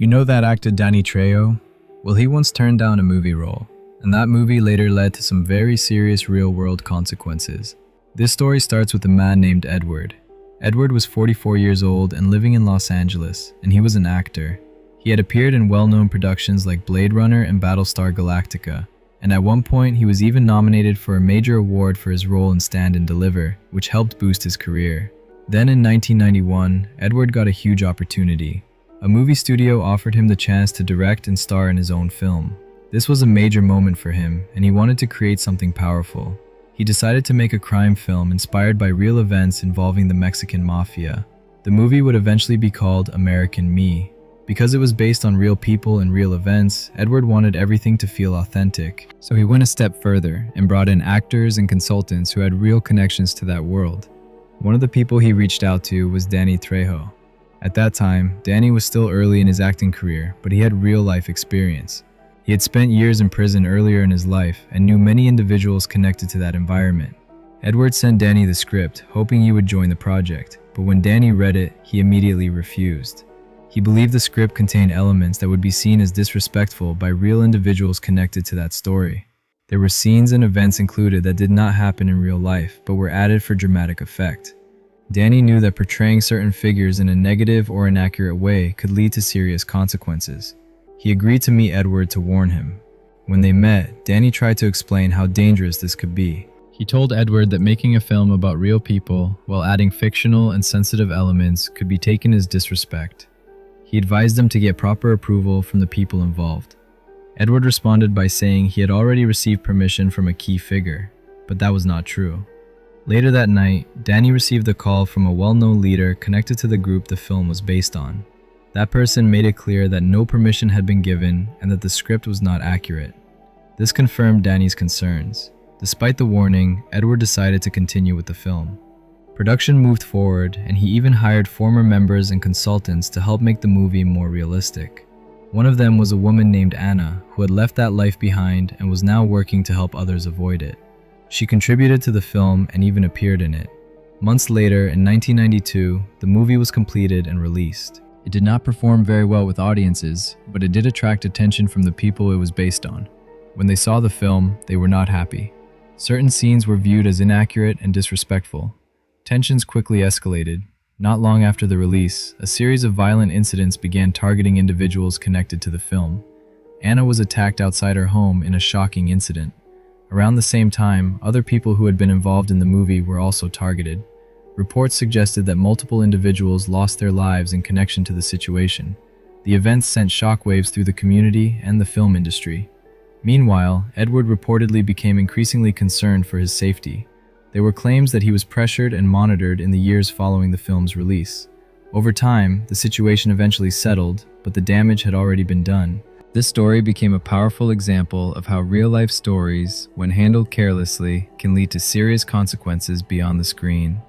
You know that actor Danny Trejo? Well, he once turned down a movie role, and that movie later led to some very serious real-world consequences. This story starts with a man named Edward. Edward was 44 years old and living in Los Angeles, and he was an actor. He had appeared in well-known productions like Blade Runner and Battlestar Galactica, and at one point he was even nominated for a major award for his role in Stand and Deliver, which helped boost his career. Then in 1991, Edward got a huge opportunity. A movie studio offered him the chance to direct and star in his own film. This was a major moment for him, and he wanted to create something powerful. He decided to make a crime film inspired by real events involving the Mexican mafia. The movie would eventually be called American Me. Because it was based on real people and real events, Edward wanted everything to feel authentic. So he went a step further and brought in actors and consultants who had real connections to that world. One of the people he reached out to was Danny Trejo. At that time, Danny was still early in his acting career, but he had real-life experience. He had spent years in prison earlier in his life and knew many individuals connected to that environment. Edward sent Danny the script, hoping he would join the project, but when Danny read it, he immediately refused. He believed the script contained elements that would be seen as disrespectful by real individuals connected to that story. There were scenes and events included that did not happen in real life, but were added for dramatic effect. Danny knew that portraying certain figures in a negative or inaccurate way could lead to serious consequences. He agreed to meet Edward to warn him. When they met, Danny tried to explain how dangerous this could be. He told Edward that making a film about real people while adding fictional and sensitive elements could be taken as disrespect. He advised him to get proper approval from the people involved. Edward responded by saying he had already received permission from a key figure, but that was not true. Later that night, Danny received a call from a well-known leader connected to the group the film was based on. That person made it clear that no permission had been given and that the script was not accurate. This confirmed Danny's concerns. Despite the warning, Edward decided to continue with the film. Production moved forward, and he even hired former members and consultants to help make the movie more realistic. One of them was a woman named Anna, who had left that life behind and was now working to help others avoid it. She contributed to the film and even appeared in it. Months later, in 1992, the movie was completed and released. It did not perform very well with audiences, but it did attract attention from the people it was based on. When they saw the film, they were not happy. Certain scenes were viewed as inaccurate and disrespectful. Tensions quickly escalated. Not long after the release, a series of violent incidents began targeting individuals connected to the film. Anna was attacked outside her home in a shocking incident. Around the same time, other people who had been involved in the movie were also targeted. Reports suggested that multiple individuals lost their lives in connection to the situation. The events sent shockwaves through the community and the film industry. Meanwhile, Edward reportedly became increasingly concerned for his safety. There were claims that he was pressured and monitored in the years following the film's release. Over time, the situation eventually settled, but the damage had already been done. This story became a powerful example of how real-life stories, when handled carelessly, can lead to serious consequences beyond the screen.